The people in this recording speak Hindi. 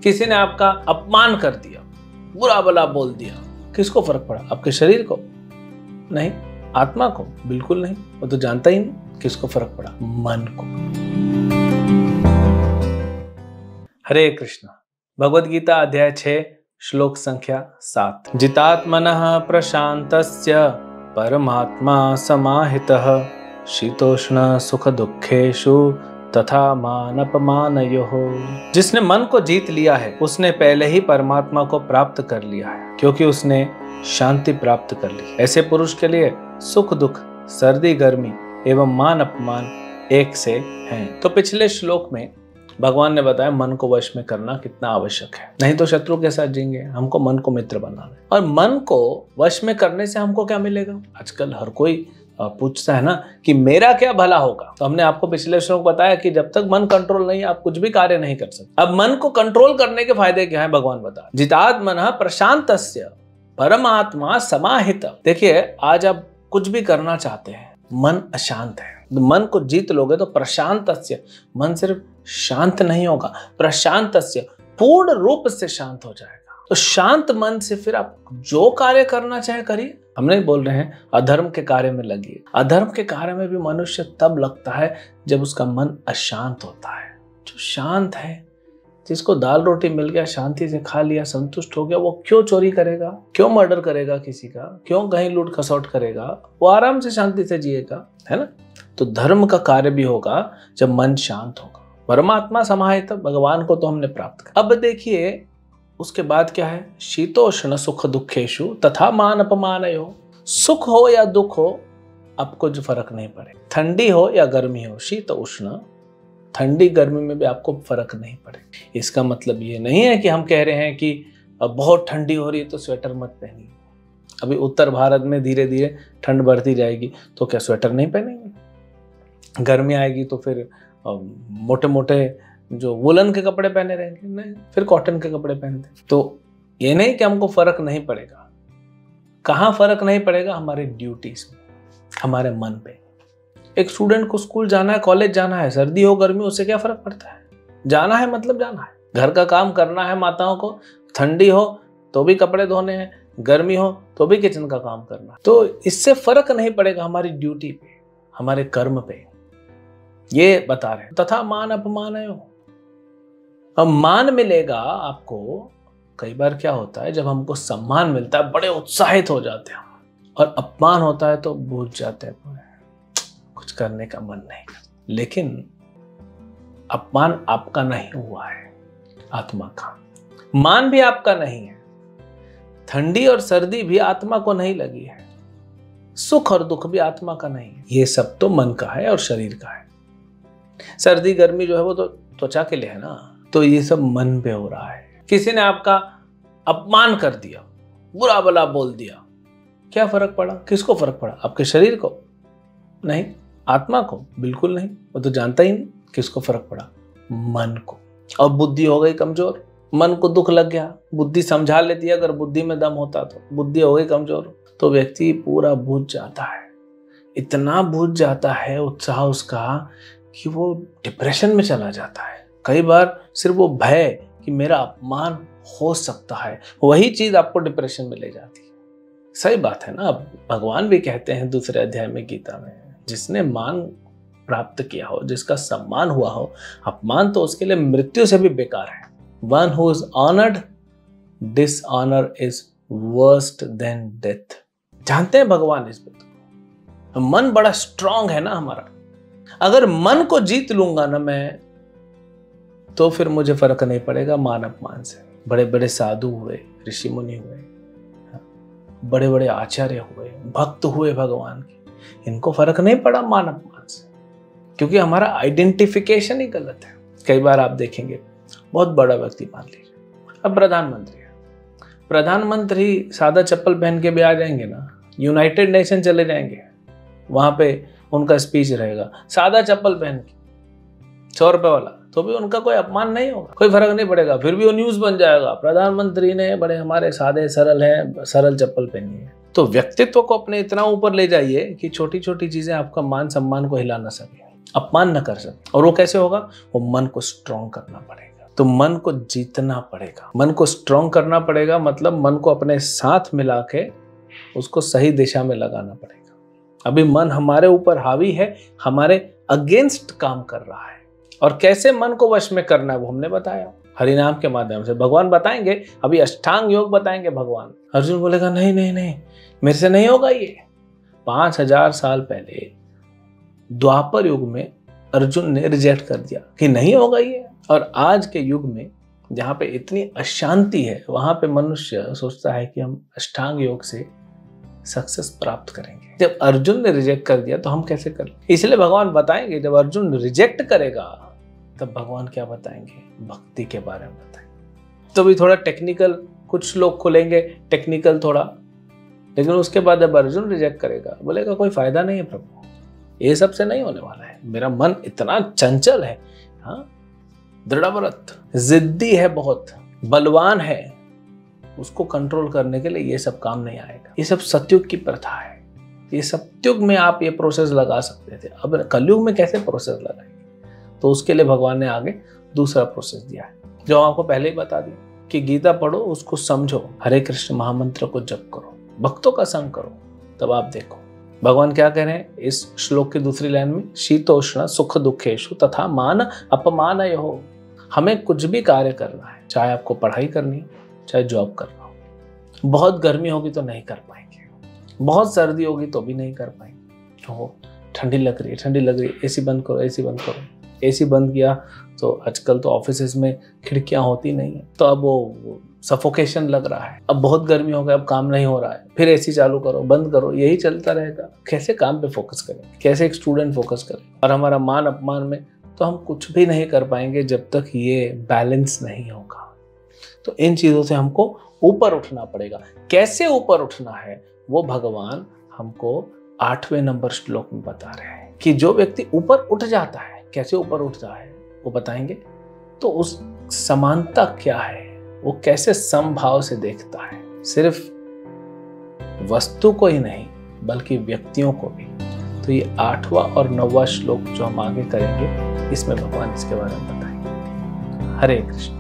किसी ने आपका अपमान कर दिया, बुरा भला बोल दिया, किसको फर्क पड़ा? आपके शरीर को नहीं, आत्मा को बिल्कुल नहीं। वो तो जानता ही नहीं। किसको फर्क पड़ा? मन को। हरे कृष्ण। भगवद गीता अध्याय 6 श्लोक संख्या 7। जितात्मनः प्रशांतस्य परमात्मा समाहितः शीतोष्ण सुख दुखेषु तथा मानपमानयोः। जिसने मन को जीत लिया है उसने पहले ही परमात्मा को प्राप्त कर लिया है, क्योंकि उसने शांति प्राप्त कर ली। ऐसे पुरुष के लिए सुख दुख, सर्दी गर्मी एवं मान अपमान एक से हैं। तो पिछले श्लोक में भगवान ने बताया मन को वश में करना कितना आवश्यक है, नहीं तो शत्रु के साथ जिएंगे। हमको मन को मित्र बनाना है, और मन को वश में करने से हमको क्या मिलेगा? आजकल हर कोई पूछता है ना कि मेरा क्या भला होगा। तो हमने आपको पिछले श्लोक बताया कि जब तक मन कंट्रोल नहीं, आप कुछ भी कार्य नहीं कर सकते। अब मन को कंट्रोल करने के फायदे क्या है भगवान बता। जितात्मनः प्रशांतस्य परमात्मा समाहित। देखिए, आज आप कुछ भी करना चाहते हैं, मन अशांत है, मन को जीत लोगे तो प्रशांतस्य, मन सिर्फ शांत नहीं होगा, प्रशांतस्य पूर्ण रूप से शांत हो जाएगा। तो शांत मन से फिर आप जो कार्य करना चाहे करिए। हम नहीं बोल रहे हैं अधर्म के कार्य में लगिए। अधर्म के कार्य में भी मनुष्य तब लगता है जब उसका मन अशांत होता है। जो शांत है, जिसको दाल रोटी मिल गया, शांति से खा लिया, संतुष्ट हो गया, वो क्यों चोरी करेगा, क्यों मर्डर करेगा किसी का, क्यों कहीं लूट खसौट करेगा? वो आराम से शांति से जिएगा, है ना। तो धर्म का कार्य भी होगा जब मन शांत होगा। परमात्मा समाहित, भगवान को तो हमने प्राप्त कर। अब देखिए उसके बाद क्या है? शीतोष्ण सुख दुखेषु तथा मान अपमानयोः। सुख हो या दुख हो, आपको जो फर्क नहीं पड़े, ठंडी हो या गर्मी हो, शीत उष्ण, ठंडी गर्मी में भी आपको फर्क नहीं पड़े। इसका मतलब ये नहीं है कि हम कह रहे हैं कि बहुत ठंडी हो रही है तो स्वेटर मत पहनिए। अभी उत्तर भारत में धीरे धीरे ठंड बढ़ती जाएगी, तो क्या स्वेटर नहीं पहनेंगे? गर्मी आएगी तो फिर मोटे मोटे जो वुलन के कपड़े पहने रहेंगे? नहीं, फिर कॉटन के कपड़े पहनते। तो ये नहीं कि हमको फर्क नहीं पड़ेगा। कहाँ फर्क नहीं पड़ेगा? हमारे ड्यूटीज में, हमारे मन पे। एक स्टूडेंट को स्कूल जाना है, कॉलेज जाना है, सर्दी हो गर्मी, उससे क्या फर्क पड़ता है? जाना है मतलब जाना है। घर का काम करना है माताओं को, ठंडी हो तो भी कपड़े धोने हैं, गर्मी हो तो भी किचन का काम करना है। तो इससे फर्क नहीं पड़ेगा हमारी ड्यूटी पे, हमारे कर्म पे। ये बता रहे हैं। तथा मान अपमानयोः। अब मान मिलेगा आपको। कई बार क्या होता है, जब हमको सम्मान मिलता है बड़े उत्साहित हो जाते हैं, और अपमान होता है तो भूल जाते हैं, कुछ करने का मन नहीं करता। लेकिन अपमान आपका नहीं हुआ है, आत्मा का। मान भी आपका नहीं है। ठंडी और सर्दी भी आत्मा को नहीं लगी है। सुख और दुख भी आत्मा का नहीं है। ये सब तो मन का है और शरीर का है। सर्दी गर्मी जो है वो तो त्वचा के लिए है ना। तो ये सब मन पे हो रहा है। किसी ने आपका अपमान कर दिया, बुरा भला बोल दिया, क्या फर्क पड़ा? किसको फर्क पड़ा? आपके शरीर को नहीं, आत्मा को बिल्कुल नहीं। वो तो जानता ही नहीं। किसको फर्क पड़ा? मन को। और बुद्धि हो गई कमजोर। मन को दुख लग गया, बुद्धि समझा लेती है। अगर बुद्धि में दम होता तो बुद्धि हो गई कमजोर, तो व्यक्ति पूरा बुझ जाता है। इतना बुझ जाता है उत्साह उसका कि वो डिप्रेशन में चला जाता है। कई बार सिर्फ वो भय कि मेरा अपमान हो सकता है, वही चीज आपको डिप्रेशन में ले जाती है। सही बात है ना। अब भगवान भी कहते हैं दूसरे अध्याय में गीता में, जिसने मान प्राप्त किया हो, जिसका सम्मान हुआ हो, अपमान तो उसके लिए मृत्यु से भी बेकार है। One who is honored, dishonor is worse than death. जानते हैं भगवान इस बात को। मन बड़ा स्ट्रांग है ना हमारा। अगर मन को जीत लूंगा ना मैं, तो फिर मुझे फर्क नहीं पड़ेगा मान अपमान से। बड़े बड़े साधु हुए, ऋषि मुनि हुए, बड़े बड़े आचार्य हुए, भक्त हुए भगवान के, इनको फर्क नहीं पड़ा मान अपमान से, क्योंकि हमारा आइडेंटिफिकेशन ही गलत है। कई बार आप देखेंगे, बहुत बड़ा व्यक्ति मान लीजिए, अब प्रधानमंत्री है, प्रधानमंत्री सादा चप्पल पहन के भी आ जाएंगे ना, यूनाइटेड नेशन चले जाएंगे, वहां पे उनका स्पीच रहेगा सादा चप्पल पहन के, 100 रुपए वाला, तो भी उनका कोई अपमान नहीं होगा, कोई फर्क नहीं पड़ेगा। फिर भी वो न्यूज बन जाएगा, प्रधानमंत्री ने बड़े हमारे सादे सरल हैं, सरल चप्पल पहनी है। तो व्यक्तित्व को अपने इतना ऊपर ले जाइए कि छोटी छोटी चीजें आपका मान सम्मान को हिला ना सके, अपमान न कर सके। और वो कैसे होगा? वो मन को स्ट्रॉन्ग करना पड़ेगा। तो मन को जीतना पड़ेगा, मन को स्ट्रॉन्ग करना पड़ेगा, मतलब मन को अपने साथ मिला के उसको सही दिशा में लगाना पड़ेगा। अभी मन हमारे ऊपर हावी है, हमारे अगेंस्ट काम कर रहा है, और कैसे मन को वश में करना है वो हमने बताया हरिनाम के माध्यम से। भगवान बताएंगे, अभी अष्टांग योग बताएंगे भगवान। अर्जुन बोलेगा नहीं नहीं नहीं, मेरे से नहीं होगा ये। 5000 साल पहले द्वापर युग में अर्जुन ने रिजेक्ट कर दिया कि नहीं होगा ये। और आज के युग में जहाँ पे इतनी अशांति है, वहां पे मनुष्य सोचता है कि हम अष्टांग योग से सक्सेस प्राप्त करेंगे। जब अर्जुन ने रिजेक्ट कर दिया तो हम कैसे कर लेंगे? इसलिए भगवान बताएंगे, जब अर्जुन रिजेक्ट करेगा तब भगवान क्या बताएंगे? भक्ति के बारे में बताएंगे। तो भी थोड़ा टेक्निकल कुछ लोग खुलेंगे, टेक्निकल थोड़ा, लेकिन उसके बाद जब अर्जुन रिजेक्ट करेगा, बोलेगा कोई फायदा नहीं है प्रभु, ये सब से नहीं होने वाला है, मेरा मन इतना चंचल है, हाँ, दृढ़व्रत, जिद्दी है, बहुत बलवान है, उसको कंट्रोल करने के लिए ये सब काम नहीं आएगा। ये सब सतयुग की प्रथा है, ये सतयुग में आप ये प्रोसेस लगा सकते थे, अब कलयुग में कैसे प्रोसेस लगाएंगे? तो उसके लिए भगवान ने आगे दूसरा प्रोसेस दिया है, जो आपको पहले ही बता दिया कि गीता पढ़ो, उसको समझो, हरे कृष्ण महामंत्र को जप करो, भक्तों का संग करो, तब आप देखो भगवान क्या कह रहे हैं इस श्लोक की दूसरी लाइन में, शीतोष्ण सुख दुखेशु तथा मान अपमानयोः। हमें कुछ भी कार्य करना है, चाहे आपको पढ़ाई करनी हो, चाहे जॉब करना हो, बहुत गर्मी होगी तो नहीं कर पाएंगे, बहुत सर्दी होगी तो भी नहीं कर पाएंगे, हो ठंडी लग रही है, ठंडी लग रही है, एसी बंद करो, एसी बंद करो। एसी बंद किया तो आजकल तो ऑफिसेज में खिड़कियां होती नहीं है, तो अब वो सफोकेशन लग रहा है, अब बहुत गर्मी हो गई, अब काम नहीं हो रहा है, फिर एसी चालू करो, बंद करो, यही चलता रहेगा। कैसे काम पे फोकस करें? कैसे एक स्टूडेंट फोकस करे? और हमारा मान अपमान में तो हम कुछ भी नहीं कर पाएंगे जब तक ये बैलेंस नहीं होगा। तो इन चीजों से हमको ऊपर उठना पड़ेगा। कैसे ऊपर उठना है वो भगवान हमको 8वें नंबर श्लोक में बता रहे हैं कि जो व्यक्ति ऊपर उठ जाता है, कैसे ऊपर उठता है वो बताएंगे। तो उस समानता क्या है, वो कैसे समभाव से देखता है, सिर्फ वस्तु को ही नहीं बल्कि व्यक्तियों को भी। तो ये 8वां और 9वां श्लोक जो हम आगे करेंगे, इसमें भगवान इसके बारे में बताएंगे। हरे कृष्ण।